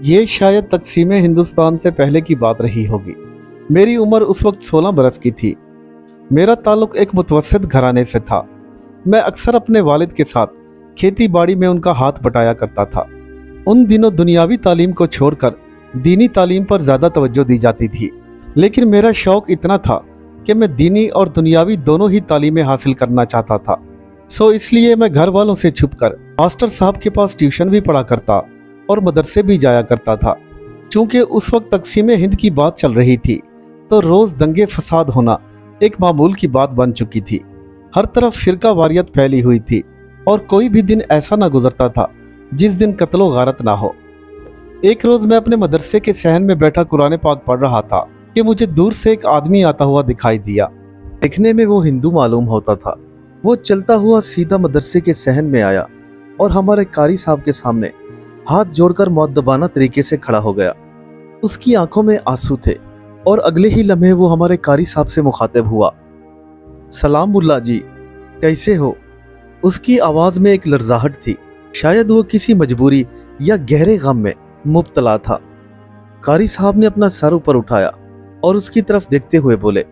یہ شاید تقسیم ہندوستان سے پہلے کی بات رہی ہوگی۔ میری عمر اس وقت 16 برس کی تھی۔ میرا تعلق ایک متوسط گھرانے سے تھا۔ میں اکثر اپنے والد کے ساتھ کھیتی باڑی میں ان کا ہاتھ بٹایا کرتا تھا۔ ان دنوں دنیاوی تعلیم کو چھوڑ کر دینی تعلیم پر زیادہ توجہ دی جاتی تھی، لیکن میرا شوق اتنا تھا کہ میں دینی اور دنیاوی دونوں ہی تعلیمیں حاصل کرنا چاہتا تھا۔ اس لیے میں گھر والوں سے چھپ کر ماسٹر صاحب کے پاس ٹیوشن بھی پڑھا کرتا اور مدرسے بھی جایا کرتا تھا۔ چونکہ اس وقت تقسیم ہند کی بات چل رہی تھی تو روز دنگے فساد ہونا ایک معمول کی بات بن چکی تھی۔ ہر طرف فرقہ واریت پھیلی ہوئی تھی اور کوئی بھی دن ایسا نہ گزرتا تھا جس دن قتل و غارت نہ ہو۔ ایک روز میں اپنے مدرسے کے صحن میں بیٹھا قرآن پاک پڑھ رہا تھا کہ مجھے دور سے ایک آدمی آتا ہوا دکھائی دیا۔ دیکھنے میں وہ ہندو معلوم ہوتا تھا۔ وہ چلتا ہوا سیدھا مدرسے کے صحن میں آیا اور ہمارے قاری صاحب کے سامنے ہاتھ جوڑ کر مؤدبانہ طریقے سے کھڑا ہو گیا۔ اس کی آنکھوں میں آنسو تھے اور اگلے ہی لمحے وہ ہمارے قاری صاحب سے مخاطب ہوا۔ سلام ملا جی، کیسے ہو؟ اس کی آواز میں ایک لرزاہٹ تھی، شاید وہ کسی مجبوری یا گہرے غم میں مبتلا تھا۔ قاری صاحب نے اپنا سر اوپر اٹھایا اور اس کی طرف دیکھتے ہوئے بولے،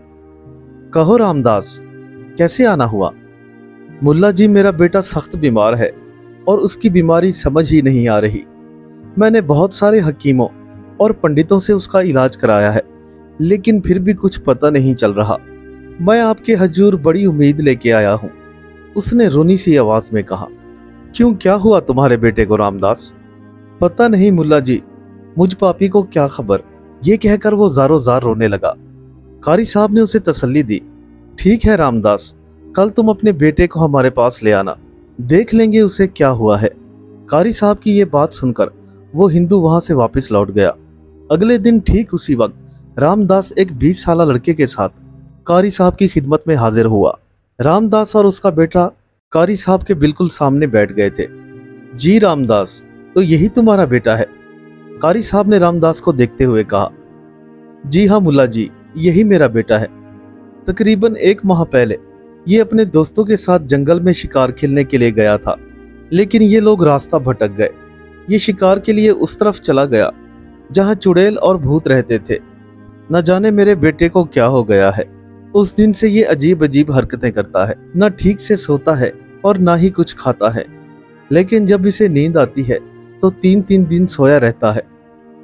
کہو رام داس، کیسے آنا ہوا؟ ملا جی، میرا بیٹا سخت بیمار ہے اور اس کی بیماری سمجھ ہی نہیں آ رہی۔ میں نے بہت سارے حکیموں اور پنڈتوں سے اس کا علاج کرایا ہے، لیکن پھر بھی کچھ پتہ نہیں چل رہا۔ میں آپ کے حضور بڑی امید لے کے آیا ہوں، اس نے رونی سی آواز میں کہا۔ کیوں، کیا ہوا تمہارے بیٹے کو رام داس؟ پتہ نہیں ملا جی، مجھ پاپی کو کیا خبر، یہ کہہ کر وہ زاروں زار رونے لگا۔ قاری صاحب نے اسے تسلی دی، ٹھیک ہے رام داس، کل تم اپنے بیٹے کو ہمارے پاس لے آنا، دیکھ لیں گے اسے کیا ہوا ہے۔ قاری صاحب کی یہ بات سن کر وہ ہندو وہاں سے واپس لوٹ گیا۔ اگلے دن ٹھیک اسی وقت رام داس ایک 20 سالہ لڑکے کے ساتھ قاری صاحب کی خدمت میں حاضر ہوا۔ رام داس اور اس کا بیٹا قاری صاحب کے بالکل سامنے بیٹھ گئے تھے۔ جی رام داس، تو یہی تمہارا بیٹا ہے؟ قاری صاحب نے رام داس کو دیکھتے ہوئے کہا۔ جی ہاں ملا جی، یہی میرا بیٹا ہے۔ تقریباً 1 ماہ پہلے یہ اپنے دوستوں کے ساتھ جنگل میں شکار کھیلنے کے لیے گیا تھا، لیکن یہ لوگ راستہ بھٹک گئے۔ یہ شکار کے لیے اس طرف چلا گیا جہاں چڑیل اور بھوت رہتے تھے۔ نہ جانے میرے بیٹے کو کیا ہو گیا ہے، اس دن سے یہ عجیب عجیب حرکتیں کرتا ہے، نہ ٹھیک سے سوتا ہے اور نہ ہی کچھ کھاتا ہے، لیکن جب اسے نیند آتی ہے تو 3 دن سویا رہتا ہے،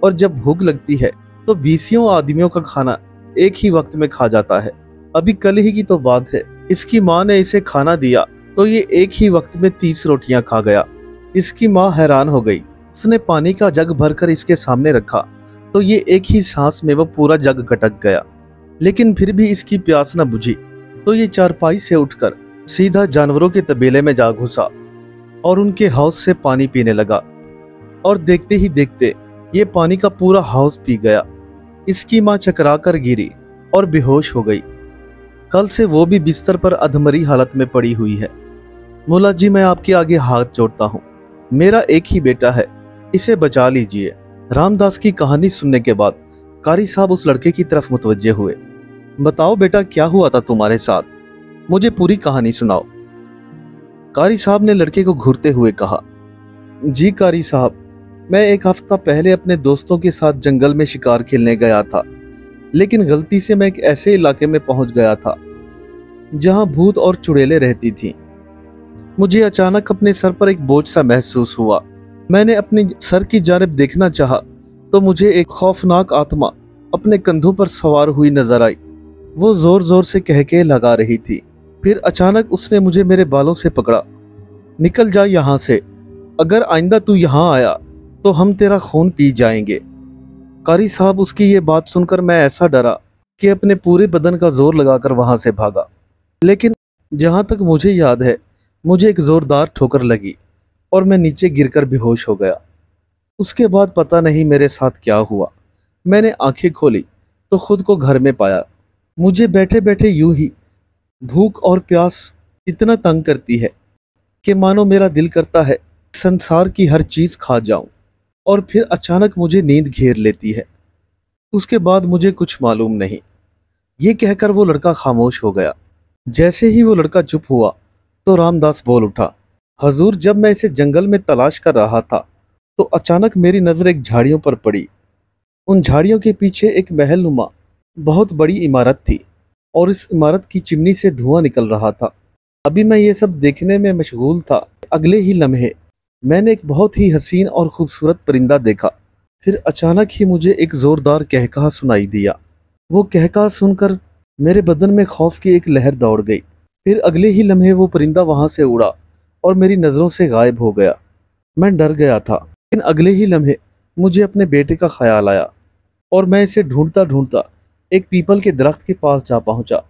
اور جب بھوک لگتی ہے تو 20 آدمیوں کا کھانا ایک ہی وقت میں کھا جاتا ہے۔ ابھی کل ہی کی تو بات ہے، اس کی ماں نے اسے کھانا دیا تو یہ ایک ہی وقت میں 30 روٹیاں کھا گیا۔ اس کی ماں حیران ہو گئی، اس نے پانی کا جگ بھر کر اس کے سامنے رکھا تو یہ ایک ہی سانس میں وہ پورا جگ گٹک گیا، لیکن پھر بھی اس کی پیاس نہ بجھی تو یہ چارپائی سے اٹھ کر سیدھا جانوروں کے طبیلے میں جا گھسا اور ان کے حوض سے پانی پینے لگا، اور دیکھتے ہی دیکھتے یہ پانی کا پورا حوض پی گیا۔ اس کی ماں چکرا کر گری اور بے ہوش ہو گئی۔ کل سے وہ بھی بستر پر ادھمری حالت میں پڑی ہوئی ہے۔ مولا جی، میں آپ کے آگے ہاتھ جوڑتا ہوں، میرا ایک ہی بیٹا ہے، اسے بچا لیجئے۔ رام داس کی کہانی سننے کے بعد قاری صاحب اس لڑکے کی طرف متوجہ ہوئے۔ بتاؤ بیٹا، کیا ہوا تھا تمہارے ساتھ؟ مجھے پوری کہانی سناؤ۔ قاری صاحب نے لڑکے کو گھورتے ہوئے کہا۔ جی قاری صاحب، میں 1 ہفتہ پہلے اپنے دوستوں کے ساتھ جنگل میں شکار کھیلنے گیا تھا، لیکن غلطی سے میں ایک ایسے علاقے میں پہنچ گیا تھا جہاں بھوت اور چڑیلیں رہتی تھیں۔ مجھے اچانک اپنے سر پر ایک بوجھ سا محسوس ہوا۔ میں نے اپنے سر کی جانب دیکھنا چاہا تو مجھے ایک خوفناک آتما اپنے کندھوں پر سوار ہوئی نظر آئی۔ وہ زور زور سے کہکے لگا رہی تھی۔ پھر اچانک اس نے مجھے میرے بالوں سے پکڑا۔ نکل جا یہاں سے، اگر آئندہ تو یہاں آیا تو ہم تیرا خون پی جائیں گے۔ قاری صاحب، اس کی یہ بات سن کر میں ایسا ڈرا کہ اپنے پورے بدن کا زور لگا کر وہاں سے بھاگا، لیکن جہاں تک مجھے یاد ہے مجھے ایک زوردار ٹھوکر لگی اور میں نیچے گر کر بے ہوش ہو گیا۔ اس کے بعد پتہ نہیں میرے ساتھ کیا ہوا۔ میں نے آنکھیں کھولی تو خود کو گھر میں پایا۔ مجھے بیٹھے بیٹھے یوں ہی بھوک اور پیاس اتنا تنگ کرتی ہے کہ مانو میرا دل کرتا ہے سنسار کی ہر چیز کھا جاؤں، اور پھر اچانک مجھے نیند گھیر لیتی ہے۔ اس کے بعد مجھے کچھ معلوم نہیں۔ یہ کہہ کر وہ لڑکا خاموش ہو گیا۔ جیسے ہی وہ لڑکا چپ ہوا تو رام داس بول اٹھا، حضور، جب میں اسے جنگل میں تلاش کر رہا تھا तो अचानक मेरी नज़र एक झाड़ियों पर पड़ी। उन झाड़ियों के पीछे एक महल नुमा बहुत बड़ी इमारत थी और इस इमारत की चिमनी से धुआं निकल रहा था। अभी मैं ये सब देखने में मशगूल था, अगले ही लम्हे मैंने एक बहुत ही हसीन और खूबसूरत परिंदा देखा। फिर अचानक ही मुझे एक ज़ोरदार कहकहा सुनाई दिया। वो कहकहा सुनकर मेरे बदन में खौफ की एक लहर दौड़ गई। फिर अगले ही लम्हे वो परिंदा वहां से उड़ा और मेरी नज़रों से गायब हो गया। मैं डर गया था, लेकिन अगले ही लम्हे मुझे अपने बेटे का ख्याल आया और मैं इसे ढूंढता ढूंढता एक पीपल के दरख्त के पास जा पहुंचा।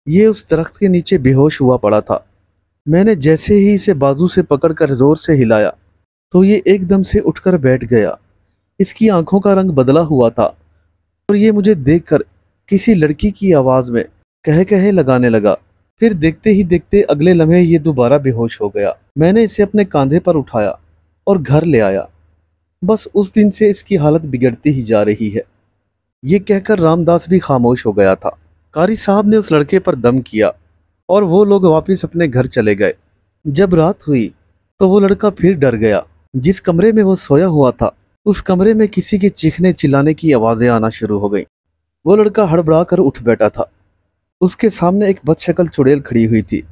ये उस दरख्त के नीचे बेहोश हुआ पड़ा था। मैंने जैसे ही इसे बाजू से पकड़कर जोर से हिलाया तो ये एकदम से उठकर बैठ गया। इसकी आंखों का रंग बदला हुआ था और ये मुझे देखकर किसी लड़की की आवाज़ में कह कहे लगाने लगा। फिर देखते ही देखते अगले लम्हे ये दोबारा बेहोश हो गया। मैंने इसे अपने कांधे पर उठाया और घर ले आया। बस उस दिन से इसकी हालत बिगड़ती ही जा रही है। ये कहकर रामदास भी खामोश हो गया था। कारी साहब ने उस लड़के पर दम किया और वो लोग वापस अपने घर चले गए। जब रात हुई तो वो लड़का फिर डर गया। जिस कमरे में वो सोया हुआ था उस कमरे में किसी के चीखने चिल्लाने की आवाज़ें आना शुरू हो गई। वो लड़का हड़बड़ा कर उठ बैठा था। उसके सामने एक बदशक्ल चुड़ैल खड़ी हुई थी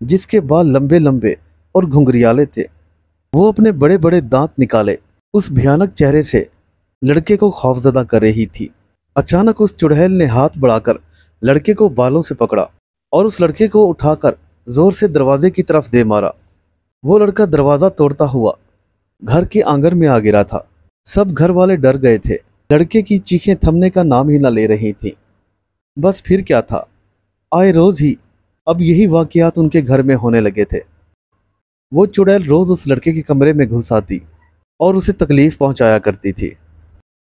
जिसके बाल लंबे लंबे और घुंघरियाले थे। वो अपने बड़े बड़े दांत निकाले उस भयानक चेहरे से लड़के को खौफजदा कर रही थी। अचानक उस चुड़ैल ने हाथ बढ़ाकर लड़के को बालों से पकड़ा और उस लड़के को उठाकर जोर से दरवाजे की तरफ दे मारा। वो लड़का दरवाज़ा तोड़ता हुआ घर के आंगन में आ गिरा था। सब घर वाले डर गए थे। लड़के की चीखें थमने का नाम ही न ले रही थीं। बस फिर क्या था, आए रोज ही अब यही वाकयात उनके घर में होने लगे थे। वो चुड़ैल रोज उस लड़के के कमरे में घुस आती और उसे तकलीफ पहुंचाया करती थी।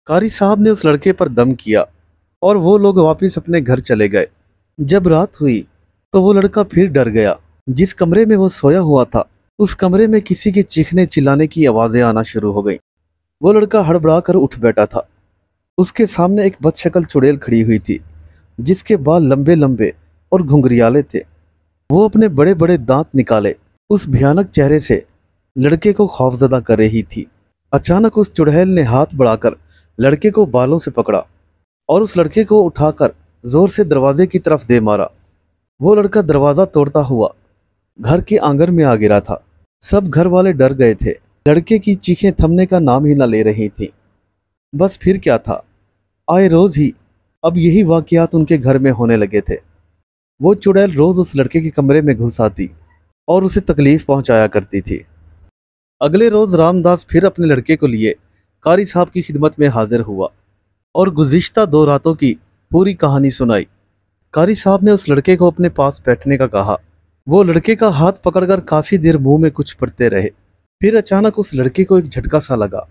कारी साहब ने उस लड़के पर दम किया और वो लोग वापस अपने घर चले गए। जब रात हुई तो वो लड़का फिर डर गया। जिस कमरे में वो सोया हुआ था उस कमरे में किसी के चीखने चिल्लाने की आवाज़ें आना शुरू हो गई। वो लड़का हड़बड़ा कर उठ बैठा था। उसके सामने एक बदशक्ल चुड़ैल खड़ी हुई थी जिसके बाल लंबे लंबे और घुंघरियाले थे। वो अपने बड़े बड़े दांत निकाले उस भयानक चेहरे से लड़के को खौफजदा कर रही थी। अचानक उस चुड़ैल ने हाथ बढ़ाकर लड़के को बालों से पकड़ा और उस लड़के को उठाकर जोर से दरवाजे की तरफ दे मारा। वो लड़का दरवाज़ा तोड़ता हुआ घर के आंगन में आ गिरा था। सब घर वाले डर गए थे। लड़के की चीखें थमने का नाम ही न ले रही थीं। बस फिर क्या था, आए रोज ही अब यही वाकयात उनके घर में होने लगे थे। वो चुड़ैल रोज उस लड़के के कमरे में घुस आती और उसे तकलीफ पहुंचाया करती थी। अगले रोज रामदास फिर अपने लड़के को लिए कारी साहब की खिदमत में हाजिर हुआ और गुज़िश्ता 2 रातों की पूरी कहानी सुनाई। कारी साहब ने उस लड़के को अपने पास बैठने का कहा। वो लड़के का हाथ पकड़कर काफ़ी देर मुंह में कुछ पढ़ते रहे। फिर अचानक उस लड़के को एक झटका सा लगा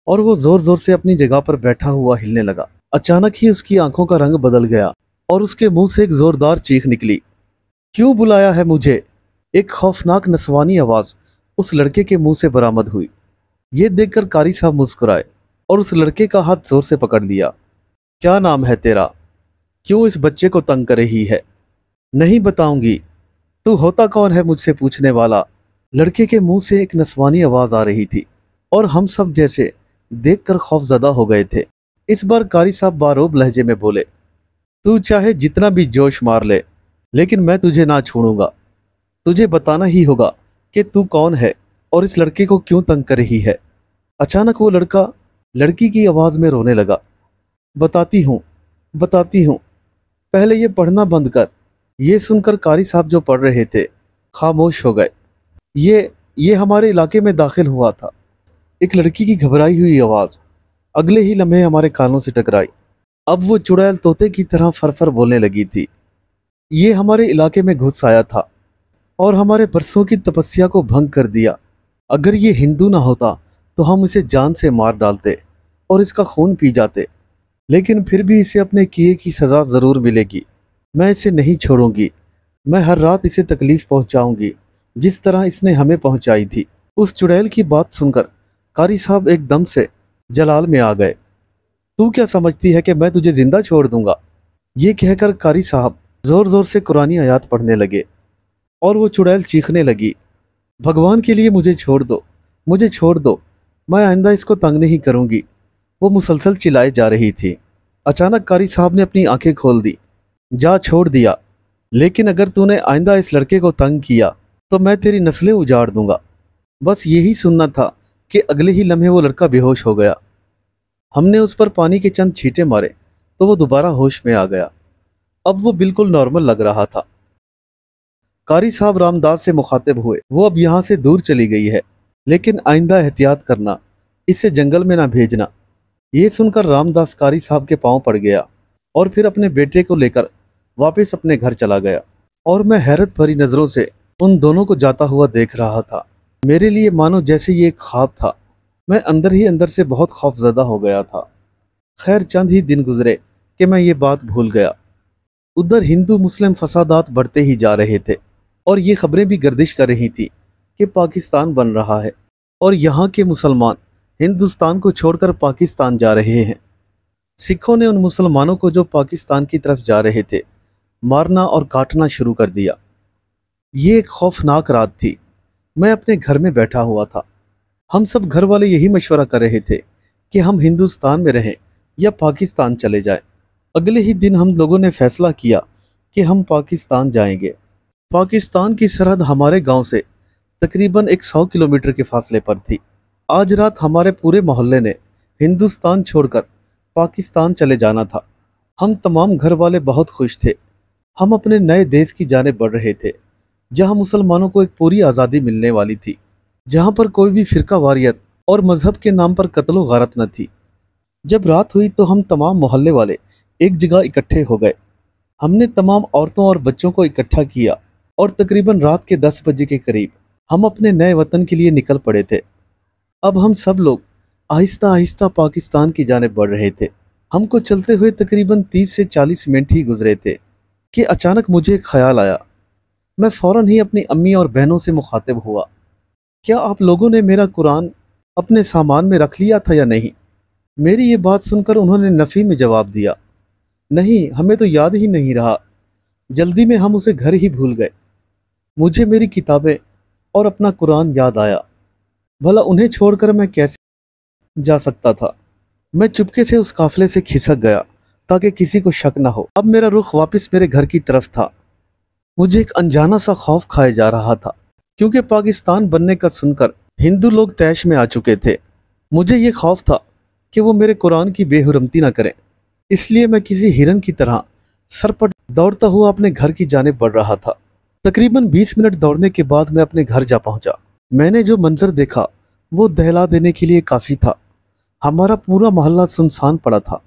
और वो जोर जोर से अपनी जगह पर बैठा हुआ हिलने लगा। अचानक ही उसकी आंखों का रंग बदल गया और उसके मुंह से एक जोरदार चीख निकली। क्यों बुलाया है मुझे? एक खौफनाक नस्वानी आवाज़ उस लड़के के मुंह से बरामद हुई। ये देखकर कारी साहब मुस्कुराए और उस लड़के का हाथ जोर से पकड़ लिया। क्या नाम है तेरा? क्यों इस बच्चे को तंग कर रही है? नहीं बताऊंगी। तू होता कौन है मुझसे पूछने वाला? लड़के के मुंह से एक नस्वानी आवाज़ आ रही थी और हम सब जैसे देखकर खौफजदा हो गए थे। इस बार कारी साहब बारोब लहजे में बोले, तू चाहे जितना भी जोश मार ले लेकिन मैं तुझे ना छोड़ूंगा। तुझे बताना ही होगा कि तू कौन है और इस लड़के को क्यों तंग कर रही है। अचानक वो लड़का लड़की की आवाज़ में रोने लगा। बताती हूँ, बताती हूँ, पहले ये पढ़ना बंद कर। ये सुनकर कारी साहब जो पढ़ रहे थे खामोश हो गए। ये हमारे इलाके में दाखिल हुआ था। एक लड़की की घबराई हुई आवाज़ अगले ही लम्हे हमारे कानों से टकराई। अब वो चुड़ैल तोते की तरह फरफर बोलने लगी थी। ये हमारे इलाके में घुस आया था और हमारे बरसों की तपस्या को भंग कर दिया। अगर ये हिंदू ना होता तो हम इसे जान से मार डालते और इसका खून पी जाते, लेकिन फिर भी इसे अपने किए की सज़ा ज़रूर मिलेगी। मैं इसे नहीं छोड़ूंगी। मैं हर रात इसे तकलीफ़ पहुंचाऊंगी जिस तरह इसने हमें पहुंचाई थी। उस चुड़ैल की बात सुनकर कारी साहब एकदम से जलाल में आ गए। तू क्या समझती है कि मैं तुझे जिंदा छोड़ दूंगा? ये कहकर कारी साहब ज़ोर ज़ोर से कुरानी आयात पढ़ने लगे और वो चुड़ैल चीखने लगी, भगवान के लिए मुझे छोड़ दो, मुझे छोड़ दो, मैं आइंदा इसको तंग नहीं करूंगी। वो मुसलसल चिल्लाए जा रही थी। अचानक कारी साहब ने अपनी आंखें खोल दी। जा छोड़ दिया, लेकिन अगर तूने आइंदा इस लड़के को तंग किया तो मैं तेरी नस्लें उजाड़ दूंगा। बस यही सुनना था कि अगले ही लम्हे वो लड़का बेहोश हो गया। हमने उस पर पानी के चंद छींटे मारे तो वो दोबारा होश में आ गया। अब वो बिल्कुल नॉर्मल लग रहा था। कारी साहब रामदास से मुखातिब हुए, वो अब यहाँ से दूर चली गई है, लेकिन आइंदा एहतियात करना, इसे जंगल में ना भेजना। ये सुनकर रामदास कारी साहब के पांव पड़ गया और फिर अपने बेटे को लेकर वापस अपने घर चला गया। और मैं हैरत भरी नजरों से उन दोनों को जाता हुआ देख रहा था। मेरे लिए मानो जैसे ये एक ख्वाब था। मैं अंदर ही अंदर से बहुत खौफजदा हो गया था। खैर चंद ही दिन गुजरे कि मैं ये बात भूल गया। उधर हिंदू मुस्लिम फसादात बढ़ते ही जा रहे थे और ये खबरें भी गर्दिश कर रही थी कि पाकिस्तान बन रहा है और यहाँ के मुसलमान हिंदुस्तान को छोड़कर पाकिस्तान जा रहे हैं। सिखों ने उन मुसलमानों को जो पाकिस्तान की तरफ जा रहे थे मारना और काटना शुरू कर दिया। ये एक खौफनाक रात थी। मैं अपने घर में बैठा हुआ था। हम सब घर वाले यही मशवरा कर रहे थे कि हम हिंदुस्तान में रहें या पाकिस्तान चले जाएं। अगले ही दिन हम लोगों ने फैसला किया कि हम पाकिस्तान जाएंगे। पाकिस्तान की सरहद हमारे गांव से तकरीबन 100 किलोमीटर के फासले पर थी। आज रात हमारे पूरे मोहल्ले ने हिंदुस्तान छोड़कर पाकिस्तान चले जाना था। हम तमाम घर वाले बहुत खुश थे। हम अपने नए देश की जानिब बढ़ रहे थे, जहां मुसलमानों को एक पूरी आज़ादी मिलने वाली थी, जहां पर कोई भी फिरका वारियत और मजहब के नाम पर कत्लो गारत न थी। जब रात हुई तो हम तमाम मोहल्ले वाले एक जगह इकट्ठे हो गए। हमने तमाम औरतों और बच्चों को इकट्ठा किया और तकरीबन रात के 10 बजे के करीब हम अपने नए वतन के लिए निकल पड़े थे। अब हम सब लोग आहिस्ता आहिस्ता पाकिस्तान की जानिब बढ़ रहे थे। हमको चलते हुए तकरीबन 30 से 40 मिनट ही गुजरे थे कि अचानक मुझे एक ख्याल आया। मैं फ़ौरन ही अपनी अम्मी और बहनों से मुखातिब हुआ, क्या आप लोगों ने मेरा कुरान अपने सामान में रख लिया था या नहीं? मेरी ये बात सुनकर उन्होंने नफ़ी में जवाब दिया, नहीं, हमें तो याद ही नहीं रहा। जल्दी में हम उसे घर ही भूल गए। मुझे मेरी किताबें और अपना कुरान याद आया। भला उन्हें छोड़कर मैं कैसे जा सकता था? मैं चुपके से उस काफिले से खिसक गया ताकि किसी को शक न हो। अब मेरा रुख वापस मेरे घर की तरफ था। मुझे एक अनजाना सा खौफ खाए जा रहा था, क्योंकि पाकिस्तान बनने का सुनकर हिंदू लोग तैश में आ चुके थे। मुझे ये खौफ था कि वो मेरे कुरान की बेहुरमती न करें। इसलिए मैं किसी हिरन की तरह सरपट दौड़ता हुआ अपने घर की जानिब बढ़ रहा था। तकरीबन 20 मिनट दौड़ने के बाद मैं अपने घर जा पहुंचा। मैंने जो मंजर देखा वो दहला देने के लिए काफ़ी था। हमारा पूरा मोहल्ला सुनसान पड़ा था।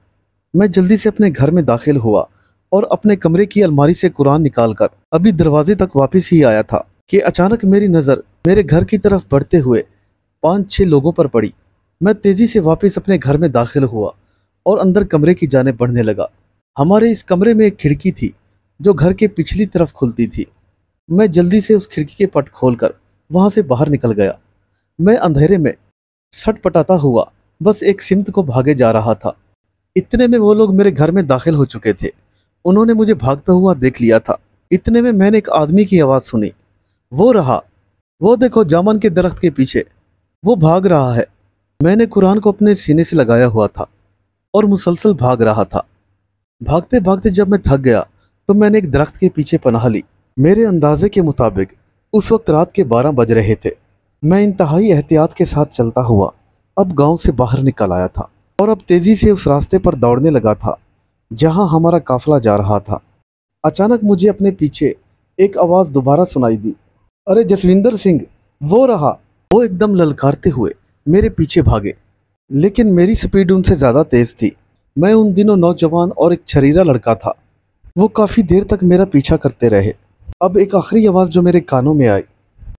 मैं जल्दी से अपने घर में दाखिल हुआ और अपने कमरे की अलमारी से कुरान निकालकर अभी दरवाजे तक वापस ही आया था कि अचानक मेरी नज़र मेरे घर की तरफ बढ़ते हुए 5-6 लोगों पर पड़ी। मैं तेज़ी से वापस अपने घर में दाखिल हुआ और अंदर कमरे की जानिब बढ़ने लगा। हमारे इस कमरे में एक खिड़की थी जो घर के पिछली तरफ खुलती थी। मैं जल्दी से उस खिड़की के पट खोलकर वहाँ से बाहर निकल गया। मैं अंधेरे में सटपटाता हुआ बस एक सिमत को भागे जा रहा था। इतने में वो लोग मेरे घर में दाखिल हो चुके थे। उन्होंने मुझे भागता हुआ देख लिया था। इतने में मैंने एक आदमी की आवाज़ सुनी, वो रहा, वो देखो जामन के दरख्त के पीछे, वो भाग रहा है। मैंने कुरान को अपने सीने से लगाया हुआ था और मुसलसल भाग रहा था। भागते भागते जब मैं थक गया तो मैंने एक दरख्त के पीछे पनाह ली। मेरे अंदाजे के मुताबिक उस वक्त रात के 12 बज रहे थे। मैं इंतहाई एहतियात के साथ चलता हुआ अब गांव से बाहर निकल आया था और अब तेज़ी से उस रास्ते पर दौड़ने लगा था जहां हमारा काफिला जा रहा था। अचानक मुझे अपने पीछे एक आवाज़ दोबारा सुनाई दी, अरे जसविंदर सिंह, वो रहा। वो एकदम ललकारते हुए मेरे पीछे भागे, लेकिन मेरी स्पीड उनसे ज़्यादा तेज़ थी। मैं उन दिनों नौजवान और एक छरीरा लड़का था। वो काफ़ी देर तक मेरा पीछा करते रहे। अब एक आखिरी आवाज़ जो मेरे कानों में आई,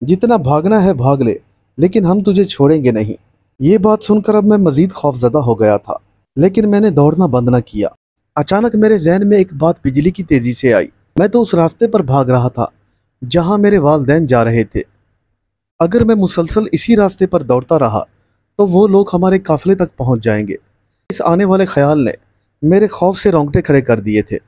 जितना भागना है भाग ले, लेकिन हम तुझे छोड़ेंगे नहीं। ये बात सुनकर अब मैं मज़ीद खौफजदा हो गया था, लेकिन मैंने दौड़ना बंद न किया। अचानक मेरे जहन में एक बात बिजली की तेज़ी से आई। मैं तो उस रास्ते पर भाग रहा था जहां मेरे वालिदैन जा रहे थे। अगर मैं मुसलसल इसी रास्ते पर दौड़ता रहा तो वो लोग हमारे काफिले तक पहुंच जाएंगे। इस आने वाले ख्याल ने मेरे खौफ से रोंगटे खड़े कर दिए थे।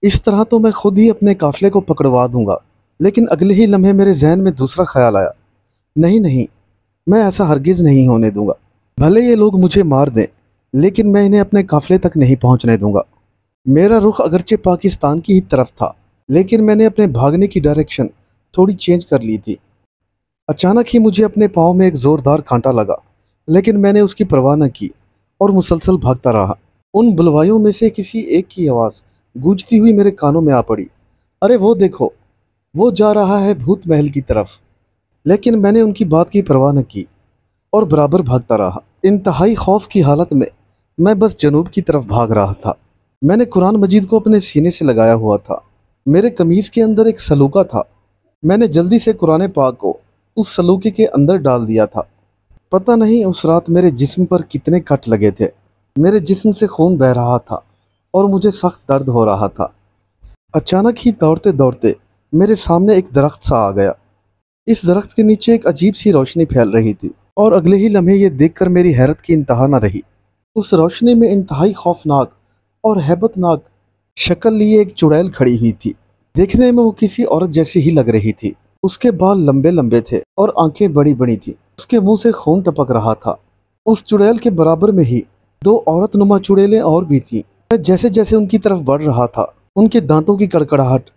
इस तरह तो मैं खुद ही अपने काफिले को पकड़वा दूंगा। लेकिन अगले ही लम्हे मेरे जहन में दूसरा ख्याल आया, नहीं नहीं, मैं ऐसा हरगिज़ नहीं होने दूंगा। بھلے یہ لوگ مجھے مار دیں لیکن میں انہیں اپنے قافلے تک نہیں پہنچنے دوں گا۔ میرا رخ اگرچہ پاکستان کی ہی طرف تھا لیکن میں نے اپنے بھاگنے کی ڈائریکشن تھوڑی چینج کر لی تھی۔ اچانک ہی مجھے اپنے پاؤں میں ایک زوردار کانٹا لگا لیکن میں نے اس کی پرواہ نہ کی اور مسلسل بھاگتا رہا۔ ان بلوائیوں میں سے کسی ایک کی آواز گونجتی ہوئی میرے کانوں میں آ پڑی، ارے وہ دیکھو، وہ جا رہا ہے بھوت محل کی طرف۔ لیکن میں نے ان کی بات کی پرواہ نہ کی اور برابر بھاگتا رہا۔ انتہائی خوف کی حالت میں بس جنوب کی طرف بھاگ رہا تھا۔ میں نے قرآن مجید کو اپنے سینے سے لگایا ہوا تھا۔ میرے قمیض کے اندر ایک سلوکہ تھا۔ میں نے جلدی سے قرآن پاک کو اس سلوکے کے اندر ڈال دیا تھا۔ پتہ نہیں اس رات میرے جسم پر کتنے کٹ لگے تھے۔ میرے جسم سے خون بہہ رہا تھا اور مجھے سخت درد ہو رہا تھا۔ اچانک ہی دوڑتے دوڑتے میرے سامنے ایک درخت سا آ گیا۔ اس درخت کے نیچے ایک عجیب سی روشنی پھیل رہی تھی اور اگلے ہی لمحے یہ دیکھ کر میری حیرت کی انتہا نہ رہی۔ اس روشنی میں انتہائی خوفناک اور ہیبت ناک شکل لیے ایک چڑیل کھڑی ہوئی تھی۔ دیکھنے میں وہ کسی عورت جیسی ہی لگ رہی تھی۔ اس کے بال لمبے لمبے تھے اور آنکھیں بڑی بڑی تھیں۔ اس کے منہ سے خون ٹپک رہا تھا۔ اس چڑیل کے برابر میں ہی دو عورت نما چڑیلیں اور بھی تھیں۔ میں جیسے جیسے ان کی طرف بڑھ رہا تھا ان کے دانتوں کی کڑکڑاہٹ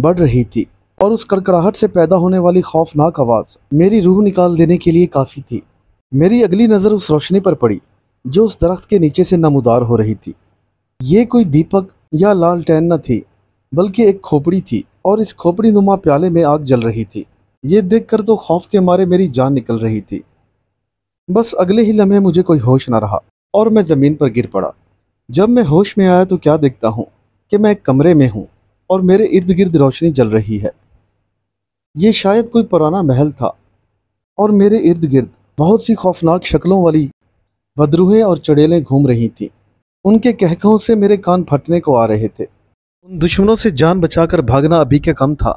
بڑھ رہی تھی اور اس کڑکڑاہٹ سے پیدا ہونے والی خوفناک آواز میری روح نکال دینے کے لیے کافی تھی۔ میری اگلی نظر اس روشنی پر پڑی جو اس درخت کے نیچے سے نمودار ہو رہی تھی۔ یہ کوئی دیپک یا لالٹین نہ تھی بلکہ ایک کھوپڑی تھی اور اس کھوپڑی نما پیالے میں آگ جل رہی تھی۔ یہ دیکھ کر تو خوف کے مارے میری جان نکل رہی تھی۔ بس اگلے ہی لمحے مجھے کوئی ہوش نہ رہا اور میں زمین پر گر پڑا۔ جب میں ہوش میں آیا تو کیا دیکھتا ہوں کہ میں ایک کمرے میں ہوں اور میرے ارد گرد روشنی جل رہی ہے۔ یہ شاید کوئی پرانا محل تھا اور میرے ارد گرد بہت سی خوفناک شکلوں والی بدروہیں اور چڑیلیں گھوم رہی تھیں۔ ان کے کہکہوں سے میرے کان پھٹنے کو آ رہے تھے۔ ان دشمنوں سے جان بچا کر بھاگنا ابھی کیا کم تھا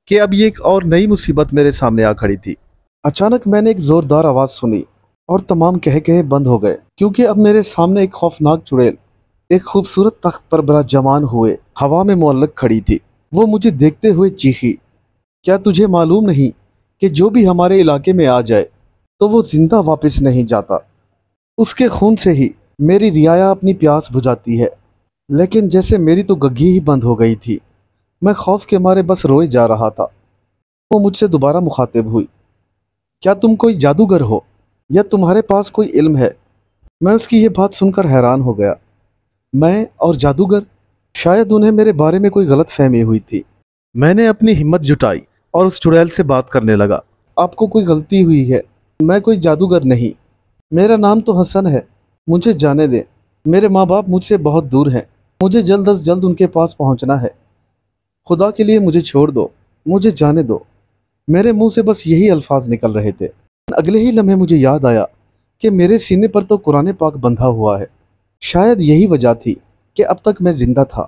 کہ اب یہ ایک اور نئی مصیبت میرے سامنے آ کھڑی تھی۔ اچانک میں نے ایک زوردار آواز سنی اور تمام کہکہے بند ہو گئے کیونکہ اب میرے سامنے ایک خوفناک چڑیل ایک خوبصورت تخت پر براجمان ہوئے ہوا میں معلق کھڑی تھی۔ وہ مجھے دیکھتے ہوئے چیخی، کیا تجھے معلوم نہیں کہ جو بھی ہمارے علاقے میں آ جائے تو وہ زندہ واپس نہیں جاتا؟ اس کے خون سے ہی میری رعایا اپنی پیاس بجھاتی ہے۔ لیکن جیسے میری تو گگھی ہی بند ہو گئی تھی۔ میں خوف کے مارے بس روئے جا رہا تھا۔ وہ مجھ سے دوبارہ مخاطب ہوئی، کیا تم کوئی جادوگر ہو یا تمہارے پاس کوئی علم ہے؟ میں اس کی یہ بات سن کر حیران ہو گیا۔ میں اور جادوگر؟ شاید انہیں میرے بارے میں کوئی غلط فہمی ہوئی تھی۔ میں نے اپنی ہمت جٹائی اور اس چڑیل سے بات کرنے لگا، آپ کو کوئی غلطی ہوئی ہے، میں کوئی جادوگر نہیں، میرا نام تو حسن ہے، مجھے جانے دیں، میرے ماں باپ مجھ سے بہت دور ہیں، مجھے جلد از جلد ان کے پاس پہنچنا ہے، خدا کے لیے مجھے چھوڑ دو، مجھے جانے دو۔ میرے منہ سے بس یہی الفاظ نکل رہے تھے۔ اگلے ہی لمحے مجھے یاد آیا کہ میرے سینے پر تو قرآن پاک بندھا ہوا ہے۔ شاید یہی وجہ تھی کہ اب تک میں زندہ تھا۔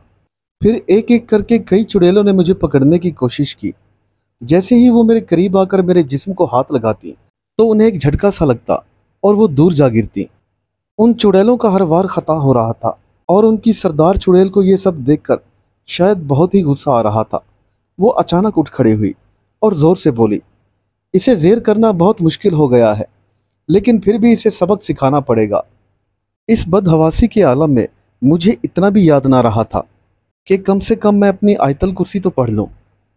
پھر ایک ایک کر کے کئی چڑیلوں نے مجھے پکڑنے کی کوشش کی۔ جیسے ہی وہ میرے قریب آ کر میرے جسم کو ہاتھ لگاتی تو انہیں ایک جھٹکا سا لگتا اور وہ دور جا گرتی۔ ان چڑیلوں کا ہر وار خطا ہو رہا تھا اور ان کی سردار چڑیل کو یہ سب دیکھ کر شاید بہت ہی غصہ آ رہا تھا۔ وہ اچانک اٹھ کھڑی ہوئی اور زور سے بولی، اسے زیر کرنا بہت مشکل ہو گیا ہے لیکن پھر بھی اسے سبق سکھانا پڑے گا۔ اس بدحواسی کے عالم میں مجھے اتنا بھی یاد نہ رہا تھا کہ کم سے کم میں اپنی آیت الکرسی تو پڑھ لوں۔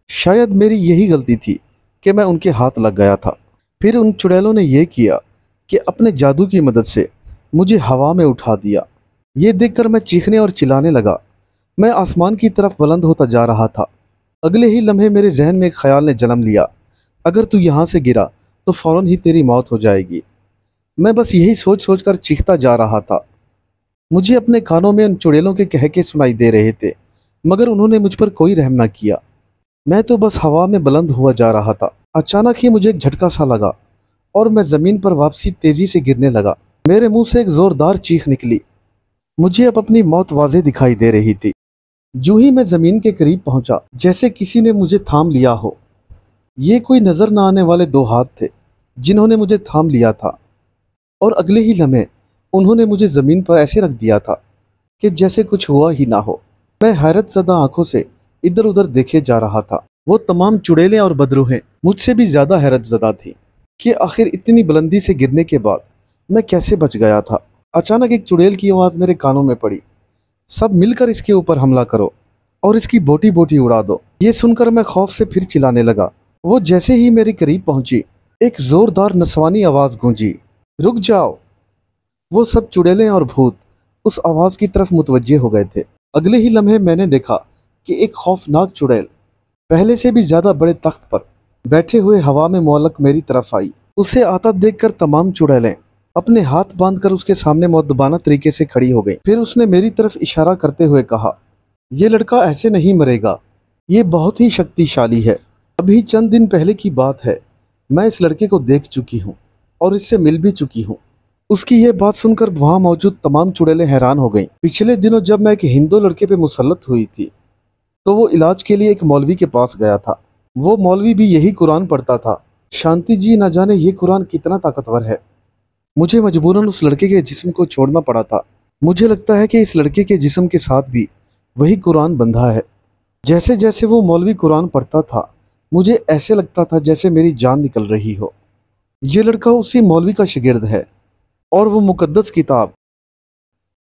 شاید میری یہی غلطی تھی کہ میں ان کے ہاتھ لگ گیا تھا۔ پھر ان چڑیلوں نے یہ کیا کہ اپنے جادو کی مدد سے مجھے ہوا میں اٹھا دیا۔ یہ دیکھ کر میں چیخنے اور چلانے لگا۔ میں آسمان کی طرف بلند ہوتا جا رہا تھا۔ اگلے ہی لمحے میرے ذہن میں ایک خیال نے جنم لیا، اگر تو یہاں سے گرا تو فوراً ہی تیری موت ہو جائے گی۔ میں بس یہی سوچ سوچ کر چیختا جا رہا تھا۔ مجھے اپنے کانوں میں ان چڑیلوں کے کہکے سنائی دے رہے تھے مگر انہوں نے مجھ پر کوئی رحم نہ کیا۔ میں تو بس ہوا میں بلند ہوا جا رہا تھا۔ اچانک ہی مجھے ایک جھٹکا سا لگا اور میں زمین پر واپسی تیزی سے گرنے لگا۔ میرے منہ سے ایک زوردار چیخ نکلی۔ مجھے اب اپنی موت واضح دکھائی دے رہی تھی۔ جو ہی میں زمین کے قریب پہنچا جیسے کسی نے مجھے تھام لیا ہو۔ یہ کوئی نظر نہ آنے والے دو ہاتھ تھے جنہوں نے مجھے تھام لیا تھا اور اگلے ہی لمحے انہوں نے مجھے زمین پر ایسے رکھ دیا تھا کہ جیسے کچھ ہوا ہی نہ ہو۔ میں حیرت زدہ آنکھوں سے ادھر ادھر دیکھے جا رہا تھا۔ وہ تمام چڑیلیں اور بدروہیں مجھ سے بھی زیادہ حیرت زدہ تھیں کہ آخر اتنی بلندی سے گرنے کے بعد मैं कैसे बच गया था। अचानक एक चुड़ैल की आवाज़ मेरे कानों में पड़ी, सब मिलकर इसके ऊपर हमला करो और इसकी बोटी बोटी उड़ा दो। ये सुनकर मैं खौफ से फिर चिल्लाने लगा। वो जैसे ही मेरे करीब पहुंची, एक जोरदार नस्वानी आवाज़ गूंजी, रुक जाओ। वो सब चुड़ैलें और भूत उस आवाज़ की तरफ मुतवज्जे हो गए थे। अगले ही लम्हे मैंने देखा कि एक खौफनाक चुड़ैल पहले से भी ज़्यादा बड़े तख्त पर बैठे हुए हवा में मुअल्लक मेरी तरफ आई। उसे आता देखकर तमाम चुड़ैलें अपने हाथ बांधकर उसके सामने मुअद्दबाना तरीके से खड़ी हो गई। फिर उसने मेरी तरफ इशारा करते हुए कहा, ये लड़का ऐसे नहीं मरेगा, ये बहुत ही शक्तिशाली है। अभी चंद दिन पहले की बात है, मैं इस लड़के को देख चुकी हूँ और इससे मिल भी चुकी हूँ। उसकी ये बात सुनकर वहाँ मौजूद तमाम चुड़ैलें हैरान हो गईं। पिछले दिनों जब मैं एक हिंदू लड़के पे मुसल्लत हुई थी, तो वो इलाज के लिए एक मौलवी के पास गया था। वो मौलवी भी यही कुरान पढ़ता था। शांति जी, न जाने ये कुरान कितना ताकतवर है। मुझे मजबूरन उस लड़के के जिस्म को छोड़ना पड़ा था। मुझे लगता है कि इस लड़के के जिस्म के साथ भी वही कुरान बंधा है। जैसे जैसे वो मौलवी कुरान पढ़ता था, मुझे ऐसे लगता था जैसे मेरी जान निकल रही हो। ये लड़का उसी मौलवी का शागिर्द है और वो मुकद्दस किताब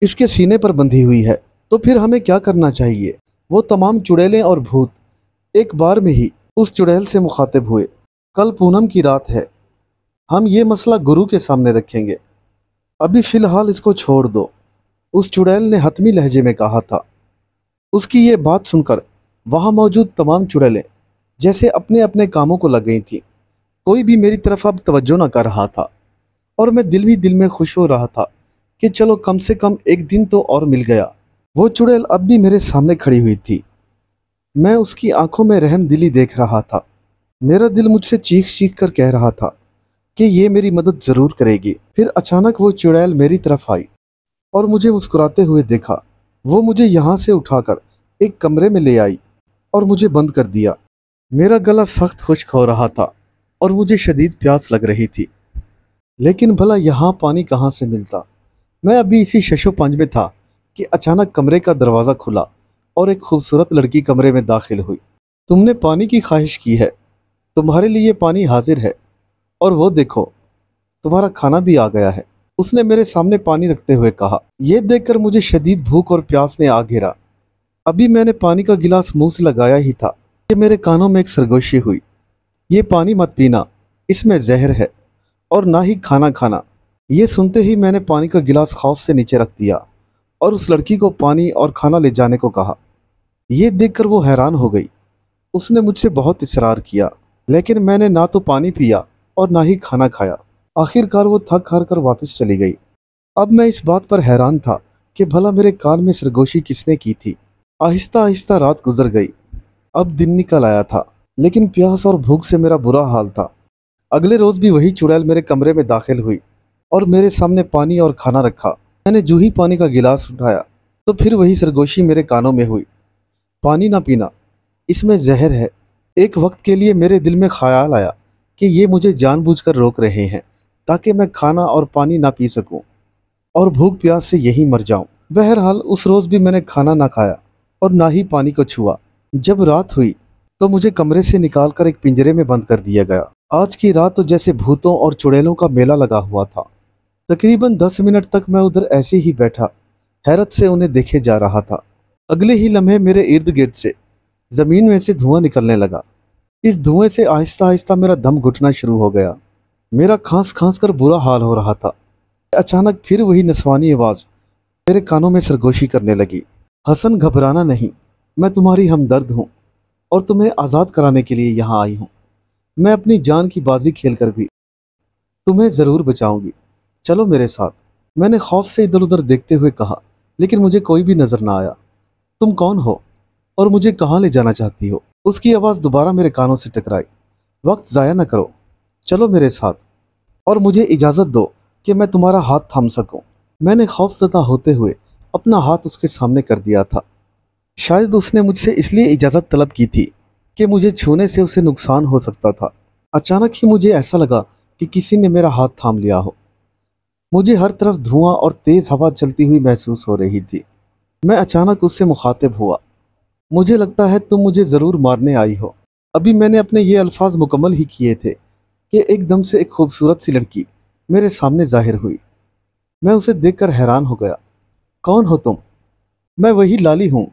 इसके सीने पर बंधी हुई है। तो फिर हमें क्या करना चाहिए? वो तमाम चुड़ैलें और भूत एक बार में ही उस चुड़ैल से मुखातिब हुए। कल पूनम की रात है, हम ये मसला गुरु के सामने रखेंगे। अभी फ़िलहाल इसको छोड़ दो, उस चुड़ैल ने हतमी लहजे में कहा था। उसकी ये बात सुनकर वहाँ मौजूद तमाम चुड़ैलें जैसे अपने अपने कामों को लग गई थीं। कोई भी मेरी तरफ अब तवज्जो न कर रहा था और मैं दिल ही दिल में खुश हो रहा था कि चलो कम से कम एक दिन तो और मिल गया। वो चुड़ैल अब भी मेरे सामने खड़ी हुई थी। मैं उसकी आंखों में रहमदिली देख रहा था। मेरा दिल मुझसे चीख चीख कर कह रहा था कि ये मेरी मदद ज़रूर करेगी। फिर अचानक वो चुड़ैल मेरी तरफ आई और मुझे मुस्कुराते हुए देखा। वो मुझे यहाँ से उठाकर एक कमरे में ले आई और मुझे बंद कर दिया। मेरा गला सख्त खुश्क हो रहा था और मुझे शदीद प्यास लग रही थी, लेकिन भला यहाँ पानी कहाँ से मिलता। मैं अभी इसी शशो पंज में था कि अचानक कमरे का दरवाज़ा खुला और एक खूबसूरत लड़की कमरे में दाखिल हुई। तुमने पानी की ख्वाहिश की है, तुम्हारे लिए पानी हाजिर है, और वो देखो तुम्हारा खाना भी आ गया है, उसने मेरे सामने पानी रखते हुए कहा। यह देखकर मुझे शदीद भूख और प्यास ने आ घेरा। अभी मैंने पानी का गिलास मुंह से लगाया ही था कि मेरे कानों में एक सरगोशी हुई, ये पानी मत पीना, इसमें जहर है, और ना ही खाना खाना। ये सुनते ही मैंने पानी का गिलास खौफ से नीचे रख दिया और उस लड़की को पानी और खाना ले जाने को कहा। ये देखकर वो हैरान हो गई। उसने मुझसे बहुत इसरार किया, लेकिन मैंने ना तो पानी पिया और ना ही खाना खाया। आखिरकार वो थक हार कर वापस चली गई। अब मैं इस बात पर हैरान था कि भला मेरे कान में सरगोशी किसने की थी। आहिस्ता आहिस्ता रात गुजर गई। अब दिन निकल आया था, लेकिन प्यास और भूख से मेरा बुरा हाल था। अगले रोज़ भी वही चुड़ैल मेरे कमरे में दाखिल हुई और मेरे सामने पानी और खाना रखा। मैंने जो ही पानी का गिलास उठाया तो फिर वही सरगोशी मेरे कानों में हुई, पानी ना पीना, इसमें जहर है। एक वक्त के लिए मेरे दिल में ख्याल आया कि ये मुझे जानबूझकर रोक रहे हैं ताकि मैं खाना और पानी ना पी सकूं और भूख प्यास से यहीं मर जाऊं। बहरहाल उस रोज़ भी मैंने खाना ना खाया और ना ही पानी को छुआ। जब रात हुई तो मुझे कमरे से निकालकर एक पिंजरे में बंद कर दिया गया। आज की रात तो जैसे भूतों और चुड़ैलों का मेला लगा हुआ था। तकरीबन 10 मिनट तक मैं उधर ऐसे ही बैठा हैरत से उन्हें देखे जा रहा था। अगले ही लम्हे मेरे इर्द गिर्द से ज़मीन में से धुआं निकलने लगा। इस धुएं से आहिस्ता आहिस्ता मेरा दम घुटना शुरू हो गया। मेरा खांस खांस कर बुरा हाल हो रहा था। अचानक फिर वही नस्वानी आवाज़ मेरे कानों में सरगोशी करने लगी, हसन घबराना नहीं, मैं तुम्हारी हमदर्द हूँ और तुम्हें आज़ाद कराने के लिए यहाँ आई हूँ। मैं अपनी जान की बाजी खेलकर भी तुम्हें ज़रूर बचाऊंगी, चलो मेरे साथ। मैंने खौफ से इधर उधर देखते हुए कहा, लेकिन मुझे कोई भी नज़र ना आया। तुम कौन हो और मुझे कहाँ ले जाना चाहती हो? उसकी आवाज़ दोबारा मेरे कानों से टकराई। वक्त ज़ाया न करो, चलो मेरे साथ और मुझे इजाज़त दो कि मैं तुम्हारा हाथ थाम सकूं। मैंने खौफज़दा होते हुए अपना हाथ उसके सामने कर दिया था। शायद उसने मुझसे इसलिए इजाज़त तलब की थी कि मुझे छूने से उसे नुकसान हो सकता था। अचानक ही मुझे ऐसा लगा कि किसी ने मेरा हाथ थाम लिया हो। मुझे हर तरफ धुआं और तेज़ हवा चलती हुई महसूस हो रही थी। मैं अचानक उससे मुखातिब हुआ, मुझे लगता है तुम मुझे ज़रूर मारने आई हो। अभी मैंने अपने ये अल्फाज मुकम्मल ही किए थे कि एकदम से एक खूबसूरत सी लड़की मेरे सामने ज़ाहिर हुई। मैं उसे देखकर हैरान हो गया। कौन हो तुम? मैं वही लाली हूँ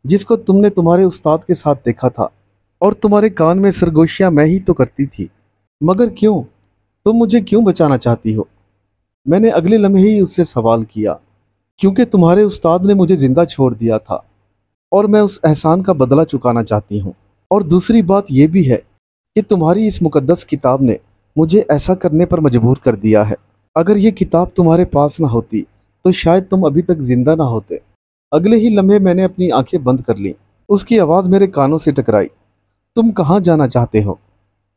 जिसको तुमने तुम्हारे उस्ताद के साथ देखा था, और तुम्हारे कान में सरगोशियां मैं ही तो करती थी। मगर क्यों? तुम मुझे क्यों बचाना चाहती हो? मैंने अगले लम्हे ही उससे सवाल किया। क्योंकि तुम्हारे उस्ताद ने मुझे जिंदा छोड़ दिया था, और मैं उस एहसान का बदला चुकाना चाहती हूँ। और दूसरी बात यह भी है कि तुम्हारी इस मुकद्दस किताब ने मुझे ऐसा करने पर मजबूर कर दिया है। अगर ये किताब तुम्हारे पास ना होती तो शायद तुम अभी तक जिंदा ना होते। अगले ही लम्हे मैंने अपनी आंखें बंद कर लीं। उसकी आवाज़ मेरे कानों से टकराई। तुम कहाँ जाना चाहते हो?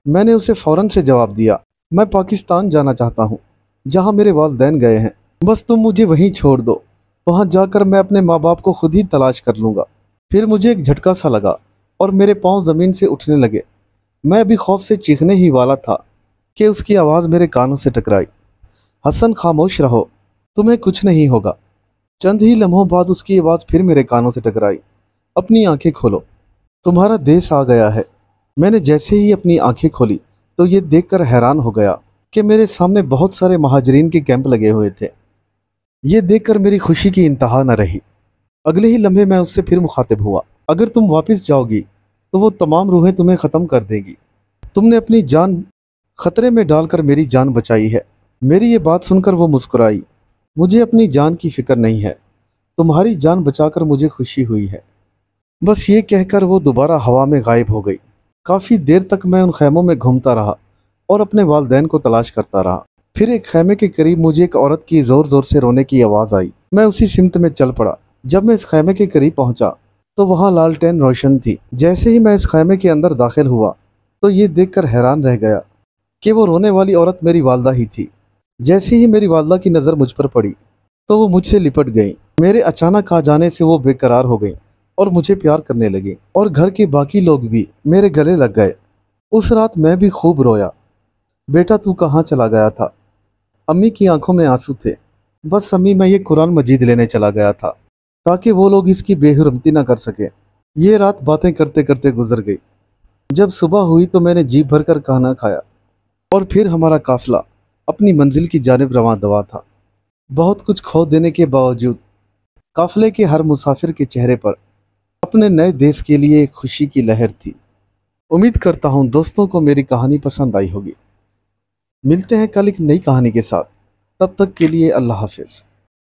मैंने उसे फौरन से जवाब दिया, मैं पाकिस्तान जाना चाहता हूँ, जहाँ मेरे वालिदैन गए हैं। बस तुम मुझे वहीं छोड़ दो। वहाँ जाकर मैं अपने माँ बाप को खुद ही तलाश कर लूँगा। फिर मुझे एक झटका सा लगा और मेरे पाँव ज़मीन से उठने लगे। मैं अभी खौफ से चीखने ही वाला था कि उसकी आवाज़ मेरे कानों से टकराई। हसन, खामोश रहो, तुम्हें कुछ नहीं होगा। चंद ही लम्हों बाद उसकी आवाज़ फिर मेरे कानों से टकराई। अपनी आंखें खोलो, तुम्हारा देश आ गया है। मैंने जैसे ही अपनी आंखें खोली तो ये देखकर हैरान हो गया कि मेरे सामने बहुत सारे महाजरीन के कैंप लगे हुए थे। ये देखकर मेरी खुशी की इंतहा न रही। अगले ही लम्हे मैं उससे फिर मुखातिब हुआ। अगर तुम वापस जाओगी तो वो तमाम रूहें तुम्हें ख़त्म कर देगी। तुमने अपनी जान खतरे में डालकर मेरी जान बचाई है। मेरी ये बात सुनकर वो मुस्कुराई। मुझे अपनी जान की फिक्र नहीं है, तुम्हारी जान बचाकर मुझे खुशी हुई है। बस ये कहकर वो दोबारा हवा में गायब हो गई। काफ़ी देर तक मैं उन खैमों में घूमता रहा और अपने वालिदैन को तलाश करता रहा। फिर एक खैमे के करीब मुझे एक औरत की ज़ोर ज़ोर से रोने की आवाज़ आई। मैं उसी सिमत में चल पड़ा। जब मैं इस खैमे के करीब पहुंचा तो वहाँ लालटेन रोशन थी। जैसे ही मैं इस खैमे के अंदर दाखिल हुआ तो ये देखकर हैरान रह गया कि वो रोने वाली औरत मेरी वालदा ही थी। जैसे ही मेरी वालदा की नज़र मुझ पर पड़ी तो वो मुझसे लिपट गई। मेरे अचानक आ जाने से वो बेकरार हो गई और मुझे प्यार करने लगी, और घर के बाकी लोग भी मेरे गले लग गए। उस रात मैं भी खूब रोया। बेटा, तू कहाँ चला गया था? अम्मी की आंखों में आंसू थे। बस अम्मी, मैं ये कुरान मजीद लेने चला गया था ताकि वो लोग इसकी बेहुरमती ना कर सके। ये रात बातें करते करते गुजर गई। जब सुबह हुई तो मैंने जी भर कर खाना खाया और फिर हमारा काफिला अपनी मंजिल की जानिब रवां दवा था। बहुत कुछ खो देने के बावजूद काफिले के हर मुसाफिर के चेहरे पर अपने नए देश के लिए एक खुशी की लहर थी। उम्मीद करता हूँ दोस्तों को मेरी कहानी पसंद आई होगी। मिलते हैं कल एक नई कहानी के साथ। तब तक के लिए अल्लाह हाफिज।